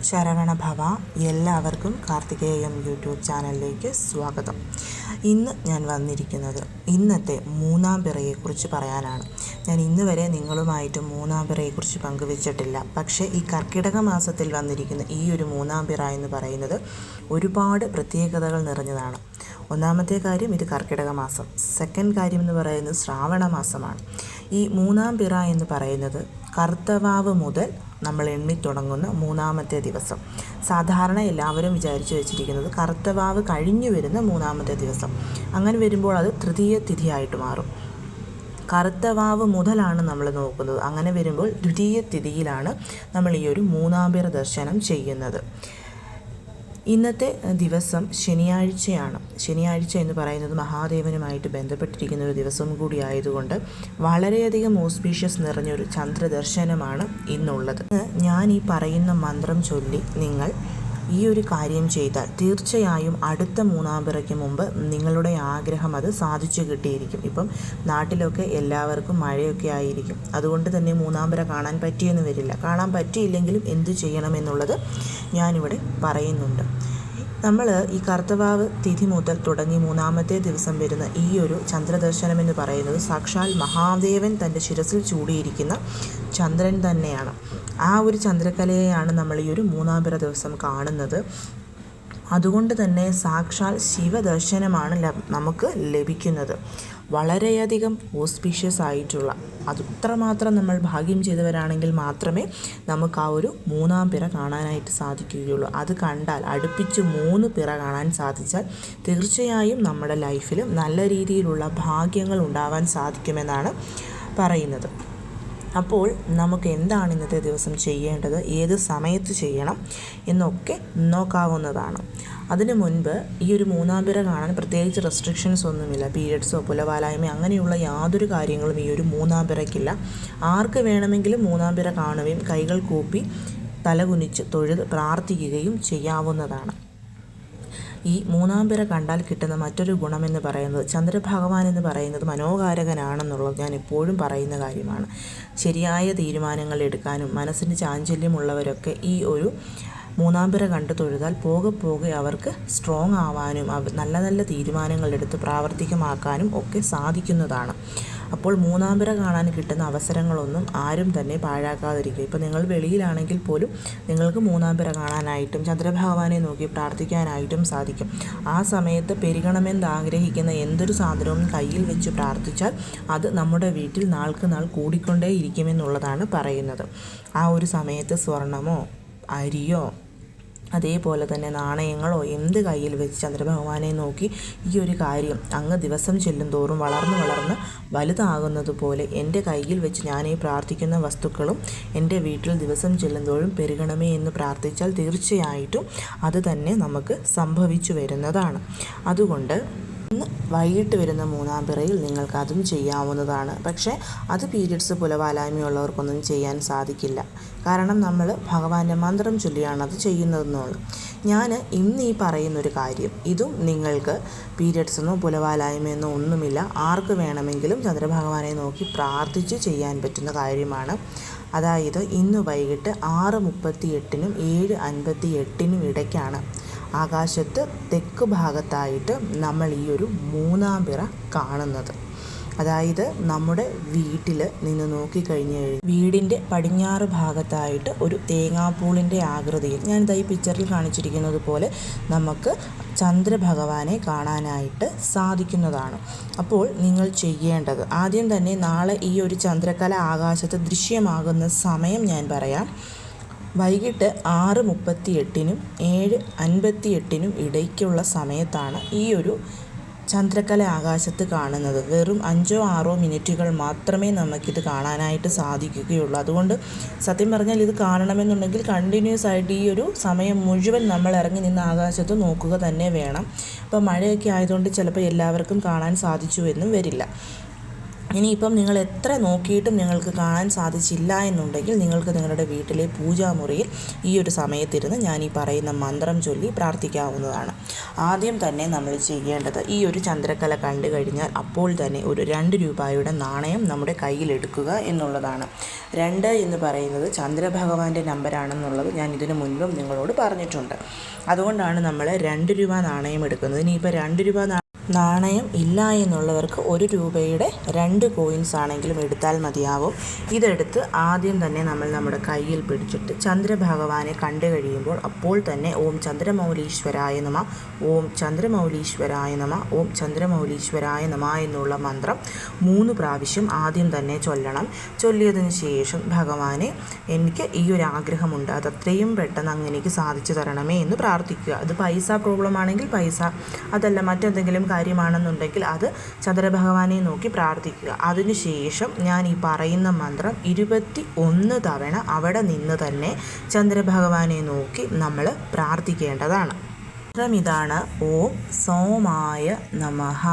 ശരവണഭവ. എല്ലാവർക്കും കാർത്തികേയം യൂട്യൂബ് ചാനലിലേക്ക് സ്വാഗതം. ഇന്ന് ഞാൻ വന്നിരിക്കുന്നത് ഇന്നത്തെ മൂന്നാം പിറയെക്കുറിച്ച് പറയാനാണ്. ഞാൻ ഇന്ന് വരെ നിങ്ങളുമായിട്ട് മൂന്നാം പിറയെക്കുറിച്ച് പങ്കുവച്ചിട്ടില്ല. പക്ഷേ ഈ കർക്കിടക മാസത്തിൽ വന്നിരിക്കുന്ന ഈ ഒരു മൂന്നാം പിറ എന്ന് പറയുന്നത് ഒരുപാട് പ്രത്യേകതകൾ നിറഞ്ഞതാണ്. ഒന്നാമത്തെ കാര്യം, ഇത് കർക്കിടക മാസം. സെക്കൻഡ് കാര്യം എന്ന് പറയുന്നത് ശ്രാവണ മാസമാണ്. ഈ മൂന്നാം പിറ എന്ന് പറയുന്നത് കർത്തവാവ് മുതൽ നമ്മൾ എണ്ണിത്തുടങ്ങുന്ന മൂന്നാമത്തെ ദിവസം. സാധാരണ എല്ലാവരും വിചാരിച്ചു വെച്ചിരിക്കുന്നത് കർത്തവാവ് കഴിഞ്ഞു വരുന്ന മൂന്നാമത്തെ ദിവസം. അങ്ങനെ വരുമ്പോൾ അത് തൃതീയ തിഥിയായിട്ട് മാറും. കർത്തവാവ് മുതലാണ് നമ്മൾ നോക്കുന്നത്. അങ്ങനെ വരുമ്പോൾ ദ്വിതീയ തിഥിയിലാണ് നമ്മൾ ഈ ഒരു മൂന്നാം പിറ ദർശനം ചെയ്യുന്നത്. ഇന്നത്തെ ദിവസം ശനിയാഴ്ചയാണ്. ശനിയാഴ്ച എന്ന് പറയുന്നത് മഹാദേവനുമായിട്ട് ബന്ധപ്പെട്ടിരിക്കുന്ന ഒരു ദിവസം കൂടി ആയതുകൊണ്ട് വളരെയധികം ഓസ്പീഷ്യസ് നിറഞ്ഞൊരു ചന്ദ്രദർശനമാണ് ഇന്നുള്ളത്. ഞാൻ ഈ പറയുന്ന മന്ത്രം ചൊല്ലി നിങ്ങൾ ഈ ഒരു കാര്യം ചെയ്താൽ തീർച്ചയായും അടുത്ത മൂന്നാം പിറയ്ക്ക് മുമ്പ് നിങ്ങളുടെ ആഗ്രഹം അത് സാധിച്ചു കിട്ടിയിരിക്കും. ഇപ്പം നാട്ടിലൊക്കെ എല്ലാവർക്കും മഴയൊക്കെ ആയിരിക്കും. അതുകൊണ്ട് തന്നെ മൂന്നാം പിറ കാണാൻ പറ്റിയെന്ന് വരില്ല. കാണാൻ പറ്റിയില്ലെങ്കിലും എന്തു ചെയ്യണമെന്നുള്ളത് ഞാനിവിടെ പറയുന്നുണ്ട്. നമ്മൾ ഈ കർത്തവാവ് തിഥി മുതൽ തുടങ്ങി മൂന്നാമത്തെ ദിവസം വരുന്ന ഈ ഒരു ചന്ദ്രദർശനം എന്ന് പറയുന്നത് സാക്ഷാൽ മഹാദേവൻ തൻ്റെ ശിരസിൽ ചൂടിയിരിക്കുന്ന ചന്ദ്രൻ തന്നെയാണ്. ആ ഒരു ചന്ദ്രകലയെയാണ് നമ്മൾ ഈ ഒരു മൂന്നാം പിറ ദിവസം കാണുന്നത്. അതുകൊണ്ട് തന്നെ സാക്ഷാൽ ശിവദർശനമാണ് നമുക്ക് ലഭിക്കുന്നത്. വളരെയധികം ഓസ്പീഷ്യസ് ആയിട്ടുള്ള, അത്രമാത്രം നമ്മൾ ഭാഗ്യം ചെയ്തവരാണെങ്കിൽ മാത്രമേ നമുക്ക് ആ ഒരു മൂന്നാം പിറ കാണാനായിട്ട് സാധിക്കുകയുള്ളൂ. അത് കണ്ടാൽ അടുപ്പിച്ച് 3 പിറ കാണാൻ സാധിച്ചാൽ തീർച്ചയായും നമ്മുടെ ലൈഫിൽ നല്ല രീതിയിലുള്ള ഭാഗ്യങ്ങൾ ഉണ്ടാവാൻ സാധിക്കുമെന്നാണ് പറയുന്നത്. അപ്പോൾ നമുക്ക് എന്താണ് ഇന്നത്തെ ദിവസം ചെയ്യേണ്ടത്, ഏത് സമയത്ത് ചെയ്യണം എന്നൊക്കെ നോക്കാവുന്നതാണ്. അതിനു മുൻപ് ഈ ഒരു മൂന്നാം പിറ കാണാൻ പ്രത്യേകിച്ച് റെസ്ട്രിക്ഷൻസ് ഒന്നുമില്ല. പീരിയഡ്സോ പുലവാലായ്മ അങ്ങനെയുള്ള യാതൊരു കാര്യങ്ങളും ഈ ഒരു മൂന്നാം പിറയ്ക്കില്ല. ആർക്ക് വേണമെങ്കിലും മൂന്നാം പിറ കാണുകയും കൈകൾ കൂപ്പി തലകുനിച്ച് തൊഴുത് പ്രാർത്ഥിക്കുകയും ചെയ്യാവുന്നതാണ്. ഈ മൂന്നാം പിറ കണ്ടാൽ കിട്ടുന്ന മറ്റൊരു ഗുണമെന്ന് പറയുന്നത് ചന്ദ്രഭഗവാൻ എന്ന് പറയുന്നത് മനോകാരകനാണെന്നുള്ളത് ഞാൻ എപ്പോഴും പറയുന്ന കാര്യമാണ്. ശരിയായ തീരുമാനങ്ങൾ എടുക്കാനും മനസ്സിന് ചാഞ്ചല്യമുള്ളവരൊക്കെ ഈ ഒരു മൂന്നാം പിറ കണ്ടു തൊഴുതാൽ പോകെ അവർക്ക് സ്ട്രോങ് ആവാനും നല്ല നല്ല തീരുമാനങ്ങൾ എടുത്ത് പ്രാവർത്തികമാക്കാനും ഒക്കെ സാധിക്കുന്നതാണ്. അപ്പോൾ മൂന്നാം പിറ കാണാൻ കിട്ടുന്ന അവസരങ്ങളൊന്നും ആരും തന്നെ പാഴാക്കാതിരിക്കുക. ഇപ്പോൾ നിങ്ങൾ വെളിയിലാണെങ്കിൽ പോലും നിങ്ങൾക്ക് മൂന്നാം പിറ കാണാനായിട്ടും ചന്ദ്രഭഗവാനെ നോക്കി പ്രാർത്ഥിക്കാനായിട്ടും സാധിക്കും. ആ സമയത്ത് പെരുകണമെന്ന് ആഗ്രഹിക്കുന്ന എന്തൊരു സാധനവും കയ്യിൽ വെച്ച് പ്രാർത്ഥിച്ചാൽ അത് നമ്മുടെ വീട്ടിൽ നാൾക്ക് നാൾ കൂടിക്കൊണ്ടേ ഇരിക്കുമെന്നുള്ളതാണ് പറയുന്നത്. ആ ഒരു സമയത്ത് സ്വർണമോ അരിയോ അതേപോലെ തന്നെ നാണയങ്ങളോ എന്ത് കയ്യിൽ വെച്ച് ചന്ദ്രഭഗവാനെ നോക്കി ഈ ഒരു കാര്യം അങ്ങ് ദിവസം ചെല്ലും തോറും വളർന്ന് വലുതാകുന്നത് പോലെ എൻ്റെ കയ്യിൽ വെച്ച് ഞാൻ ഈ പ്രാർത്ഥിക്കുന്ന വസ്തുക്കളും എൻ്റെ വീട്ടിൽ ദിവസം ചെല്ലുന്തോറും പെരുകണമേ എന്ന് പ്രാർത്ഥിച്ചാൽ തീർച്ചയായിട്ടും അത് തന്നെ നമുക്ക് സംഭവിച്ചു വരുന്നതാണ്. അതുകൊണ്ട് ഇന്ന് വൈകിട്ട് വരുന്ന മൂന്നാം പിറയിൽ നിങ്ങൾക്ക് അതും ചെയ്യാവുന്നതാണ്. പക്ഷേ അത് പീരിയഡ്സ് പുലവാലായ്മയുള്ളവർക്കൊന്നും ചെയ്യാൻ സാധിക്കില്ല. കാരണം നമ്മൾ ഭഗവാന്റെ മന്ത്രം ചൊല്ലിയാണ് അത് ചെയ്യുന്നതെന്നുള്ളൂ. ഞാൻ ഇന്ന് ഈ പറയുന്നൊരു കാര്യം ഇതും നിങ്ങൾക്ക് പീരിയഡ്സെന്നോ പുലവാലായ്മയെന്നോ ഒന്നുമില്ല. ആർക്ക് വേണമെങ്കിലും ചന്ദ്രഭഗവാനെ നോക്കി പ്രാർത്ഥിച്ച് ചെയ്യാൻ പറ്റുന്ന കാര്യമാണ്. അതായത് ഇന്ന് വൈകിട്ട് 6:38-നും 7:58-നും ഇടയ്ക്കാണ് ആകാശത്ത് തെക്ക് ഭാഗത്തായിട്ട് നമ്മൾ ഈ ഒരു മൂന്നാം പിറ കാണുന്നത്. അതായത് നമ്മുടെ വീട്ടിൽ നിന്ന് നോക്കിക്കഴിഞ്ഞ് വീടിൻ്റെ പടിഞ്ഞാറ് ഭാഗത്തായിട്ട് ഒരു തേങ്ങാപ്പൂളിൻ്റെ ആകൃതിയിൽ ഞാനിതാ ഈ പിക്ചറിൽ കാണിച്ചിരിക്കുന്നത് പോലെ നമുക്ക് ചന്ദ്രഭഗവാനെ കാണാനായിട്ട് സാധിക്കുന്നതാണ്. അപ്പോൾ നിങ്ങൾ ചെയ്യേണ്ടത് ആദ്യം തന്നെ നാളെ ഈ ഒരു ചന്ദ്രകല ആകാശത്ത് ദൃശ്യമാകുന്ന സമയം ഞാൻ പറയാം. വൈകിട്ട് 6:38-നും 7:58-നും ഇടയ്ക്കുള്ള സമയത്താണ് ഈ ഒരു ചന്ദ്രകല ആകാശത്ത് കാണുന്നത്. വെറും 5-6 മിനിറ്റുകൾ മാത്രമേ നമുക്കിത് കാണാനായിട്ട് സാധിക്കുകയുള്ളൂ. അതുകൊണ്ട് സത്യം പറഞ്ഞാൽ ഇത് കാണണമെന്നുണ്ടെങ്കിൽ കണ്ടിന്യൂസ് ആയിട്ട് ഈ ഒരു സമയം മുഴുവൻ നമ്മൾ ഇറങ്ങി നിന്ന് ആകാശത്ത് നോക്കുക തന്നെ വേണം. ഇപ്പോൾ മഴയൊക്കെ ആയതുകൊണ്ട് ചിലപ്പോൾ എല്ലാവർക്കും കാണാൻ സാധിച്ചു എന്നും വരില്ല. ഇനിയിപ്പം നിങ്ങൾ എത്ര നോക്കിയിട്ടും നിങ്ങൾക്ക് കാണാൻ സാധിച്ചില്ല എന്നുണ്ടെങ്കിൽ നിങ്ങൾക്ക് നിങ്ങളുടെ വീട്ടിലെ പൂജാമുറിയിൽ ഈ ഒരു സമയത്തിരുന്ന് ഞാൻ ഈ പറയുന്ന മന്ത്രം ചൊല്ലി പ്രാർത്ഥിക്കാവുന്നതാണ്. ആദ്യം തന്നെ നമ്മൾ ചെയ്യേണ്ടത് ഈ ഒരു ചന്ദ്രക്കല കണ്ടു കഴിഞ്ഞാൽ അപ്പോൾ തന്നെ ഒരു 2 രൂപയുടെ നാണയം നമ്മുടെ കയ്യിലെടുക്കുക എന്നുള്ളതാണ്. 2 എന്ന് പറയുന്നത് ചന്ദ്രഭഗവാന്റെ നമ്പറാണെന്നുള്ളത് ഞാൻ ഇതിനു മുൻപും നിങ്ങളോട് പറഞ്ഞിട്ടുണ്ട്. അതുകൊണ്ടാണ് നമ്മൾ 2 രൂപ നാണയം എടുക്കുന്നത്. ഇനിയിപ്പോൾ 2 രൂപ നാണയം ഇല്ല എന്നുള്ളവർക്ക് 1 രൂപയുടെ 2 കോയിൻസ് ആണെങ്കിലും എടുത്താൽ മതിയാവും. ഇതെടുത്ത് ആദ്യം തന്നെ നമ്മൾ നമ്മുടെ കയ്യിൽ പിടിച്ചിട്ട് ചന്ദ്രഭഗവാനെ കണ്ടു കഴിയുമ്പോൾ അപ്പോൾ തന്നെ ഓം ചന്ദ്രമൗലീശ്വരായ നമ, ഓം ചന്ദ്രമൗലീശ്വരായ നമ, ഓം ചന്ദ്രമൗലീശ്വരായ നമ എന്നുള്ള മന്ത്രം 3 പ്രാവശ്യം ആദ്യം തന്നെ ചൊല്ലണം. ചൊല്ലിയതിന് ശേഷം ഭഗവാനെ എനിക്ക് ഈ ഒരു ആഗ്രഹമുണ്ട്, അതത്രയും പെട്ടെന്ന് അങ്ങ് എനിക്ക് സാധിച്ചു തരണമേ എന്ന് പ്രാർത്ഥിക്കുക. അത് പൈസ പ്രോബ്ലം ആണെങ്കിൽ പൈസ, അതല്ല മറ്റെന്തെങ്കിലും കാര്യമാണെന്നുണ്ടെങ്കിൽ അത് ചന്ദ്രഭഗവാനെ നോക്കി പ്രാർത്ഥിക്കുക. അതിനുശേഷം ഞാൻ ഈ പറയുന്ന മന്ത്രം 21 തവണ അവിടെ നിന്ന് തന്നെ ചന്ദ്രഭഗവാനെ നോക്കി നമ്മൾ പ്രാർത്ഥിക്കേണ്ടതാണ്. മന്ത്രം ഇതാണ്: ഓം സോമായ നമഃ,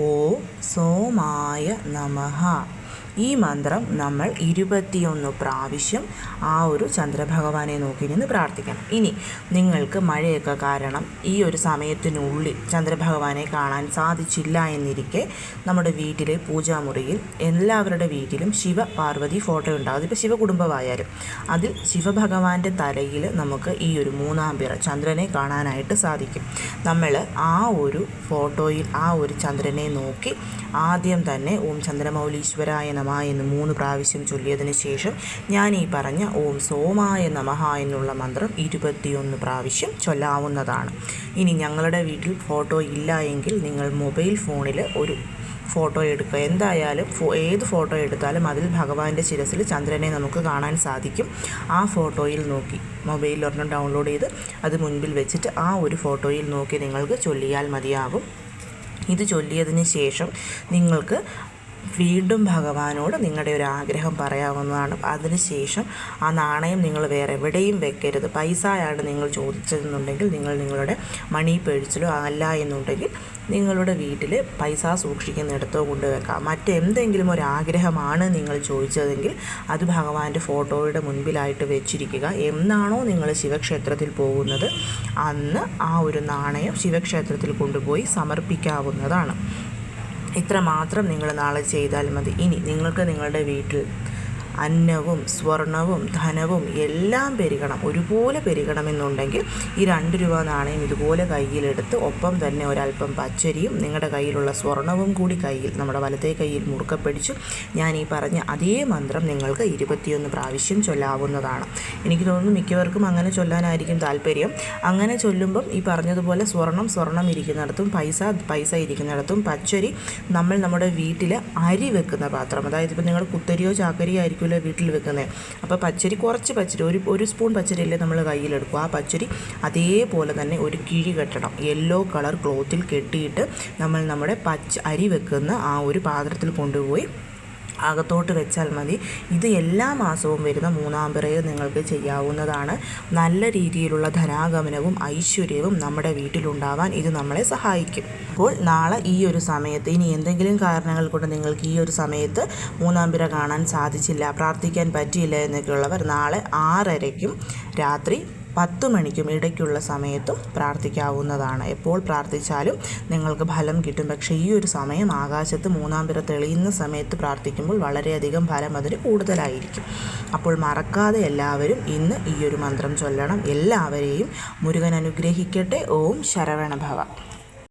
ഓം സോമായ നമഃ. ഈ മന്ത്രം നമ്മൾ 21 പ്രാവശ്യം ആ ഒരു ചന്ദ്രഭഗവാനെ നോക്കി നിന്ന് പ്രാർത്ഥിക്കണം. ഇനി നിങ്ങൾക്ക് മഴയൊക്കെ കാരണം ഈ ഒരു സമയത്തിനുള്ളിൽ ചന്ദ്രഭഗവാനെ കാണാൻ സാധിച്ചില്ല എന്നിരിക്കെ നമ്മുടെ വീട്ടിലെ പൂജാമുറിയിൽ എല്ലാവരുടെ വീട്ടിലും ശിവ പാർവതി ഫോട്ടോ ഉണ്ടാകും. ഇപ്പോൾ ശിവകുടുംബമായാലും അതിൽ ശിവഭഗവാന്റെ തലയിൽ നമുക്ക് ഈ ഒരു 3-ാം പിറ ചന്ദ്രനെ കാണാനായിട്ട് സാധിക്കും. നമ്മൾ ആ ഒരു ഫോട്ടോയിൽ ആ ഒരു ചന്ദ്രനെ നോക്കി ആദ്യം തന്നെ ഓം ചന്ദ്രമൗലീശ്വരായ നമ എന്ന് 3 പ്രാവശ്യം ചൊല്ലിയതിന് ശേഷം ഞാൻ ഈ പറഞ്ഞ ഓം സോമായ നമഃ എന്നുള്ള മന്ത്രം 21 പ്രാവശ്യം ചൊല്ലാവുന്നതാണ്. ഇനി ഞങ്ങളുടെ വീട്ടിൽ ഫോട്ടോ ഇല്ല എങ്കിൽ നിങ്ങൾ മൊബൈൽ ഫോണിൽ ഒരു ഫോട്ടോ എടുക്കുക. എന്തായാലും ഏത് ഫോട്ടോ എടുത്താലും അതിൽ ഭഗവാന്റെ ശിരസിൽ ചന്ദ്രനെ നമുക്ക് കാണാൻ സാധിക്കും. ആ ഫോട്ടോയിൽ നോക്കി മൊബൈലിൽ ഒരെണ്ണം ഡൗൺലോഡ് ചെയ്ത് അത് മുൻപിൽ വെച്ചിട്ട് ആ ഒരു ഫോട്ടോയിൽ നോക്കി നിങ്ങൾക്ക് ചൊല്ലിയാൽ മതിയാകും. ഇത് ചൊല്ലിയതിന് ശേഷം നിങ്ങൾക്ക് വീണ്ടും ഭഗവാനോട് നിങ്ങളുടെ ഒരു ആഗ്രഹം പറയാവുന്നതാണ്. അതിനുശേഷം ആ നാണയം നിങ്ങൾ വേറെ എവിടെയും വെക്കരുത്. പൈസയാണ് നിങ്ങൾ ചോദിച്ചതെന്നുണ്ടെങ്കിൽ നിങ്ങൾ നിങ്ങളുടെ മണി പേഴ്സിലോ അല്ല എന്നുണ്ടെങ്കിൽ നിങ്ങളുടെ വീട്ടിൽ പൈസ സൂക്ഷിക്കുന്നിടത്തോ കൊണ്ടുവെക്കാം. മറ്റെന്തെങ്കിലും ഒരു ആഗ്രഹമാണ് നിങ്ങൾ ചോദിച്ചതെങ്കിൽ അത് ഭഗവാന്റെ ഫോട്ടോയുടെ മുൻപിലായിട്ട് വെച്ചിരിക്കുക. എന്നാണോ നിങ്ങൾ ശിവക്ഷേത്രത്തിൽ പോകുന്നത് അന്ന് ആ ഒരു നാണയം ശിവക്ഷേത്രത്തിൽ കൊണ്ടുപോയി സമർപ്പിക്കാവുന്നതാണ്. ഇത്ര മാത്രം നിങ്ങൾ നാളെ ചെയ്താൽ മതി. ഇനി നിങ്ങൾക്ക് നിങ്ങളുടെ വീട്ടിൽ അന്നവും സ്വർണവും ധനവും എല്ലാം പെരുകണം, ഒരുപോലെ പെരുകണമെന്നുണ്ടെങ്കിൽ ഈ 2 രൂപ നാണയം ഇതുപോലെ കയ്യിലെടുത്ത് ഒപ്പം തന്നെ ഒരല്പം പച്ചരിയും നിങ്ങളുടെ കയ്യിലുള്ള സ്വർണവും കൂടി കയ്യിൽ നമ്മുടെ വലത്തേ കയ്യിൽ മുറുക്കെ പിടിച്ചു ഞാൻ ഈ പറഞ്ഞ അതേ മന്ത്രം നിങ്ങൾക്ക് 21 പ്രാവശ്യം ചൊല്ലാവുന്നതാണ്. എനിക്ക് തോന്നുന്നു മിക്കവർക്കും അങ്ങനെ ചൊല്ലാനായിരിക്കും താല്പര്യം. അങ്ങനെ ചൊല്ലുമ്പം ഈ പറഞ്ഞതുപോലെ സ്വർണം ഇരിക്കുന്നിടത്തും പൈസ ഇരിക്കുന്നിടത്തും പച്ചരി നമ്മൾ നമ്മുടെ വീട്ടിൽ അരി വെക്കുന്ന പാത്രം, അതായത് ഇപ്പോൾ നിങ്ങൾ കുത്തരിയോ ചാക്കരിയോ ആയിരിക്കും വീട്ടിൽ വെക്കുന്നത്. അപ്പോൾ കുറച്ച് പച്ചരി ഒരു സ്പൂൺ പച്ചരിയല്ലേ നമ്മൾ കയ്യിലെടുക്കും. ആ പച്ചരി അതേപോലെ തന്നെ ഒരു കിഴി കെട്ടണം. യെല്ലോ കളർ ക്ലോത്തിൽ കെട്ടിയിട്ട് നമ്മൾ നമ്മുടെ അരി വെക്കുന്ന ആ ഒരു പാത്രത്തിൽ കൊണ്ടുപോയി അകത്തോട്ട് വെച്ചാൽ മതി. ഇത് എല്ലാ മാസവും വരുന്ന 3-ാം പിറയിൽ നിങ്ങൾക്ക് ചെയ്യാവുന്നതാണ്. നല്ല രീതിയിലുള്ള ധനാഗമനവും ഐശ്വര്യവും നമ്മുടെ വീട്ടിലുണ്ടാവാൻ ഇത് നമ്മളെ സഹായിക്കും. അപ്പോൾ നാളെ ഈ ഒരു സമയത്ത് ഇനി എന്തെങ്കിലും കാരണങ്ങൾ കൊണ്ട് നിങ്ങൾക്ക് ഈ ഒരു സമയത്ത് 3-ാം പിറ കാണാൻ സാധിച്ചില്ല, പ്രാർത്ഥിക്കാൻ പറ്റിയില്ല എന്നൊക്കെയുള്ളവർ നാളെ 6:30-ക്കും രാത്രി 10 മണിക്കും ഇടയ്ക്കുള്ള സമയത്തും പ്രാർത്ഥിക്കാവുന്നതാണ്. എപ്പോൾ പ്രാർത്ഥിച്ചാലും നിങ്ങൾക്ക് ഫലം കിട്ടും. പക്ഷേ ഈ ഒരു സമയം ആകാശത്ത് 3-ാം പിറ തെളിയുന്ന സമയത്ത് പ്രാർത്ഥിക്കുമ്പോൾ വളരെയധികം ഫലം അതിന് കൂടുതലായിരിക്കും. അപ്പോൾ മറക്കാതെ എല്ലാവരും ഇന്ന് ഈ ഒരു മന്ത്രം ചൊല്ലണം. എല്ലാവരെയും മുരുകൻ അനുഗ്രഹിക്കട്ടെ. ഓം ശരവണഭവ.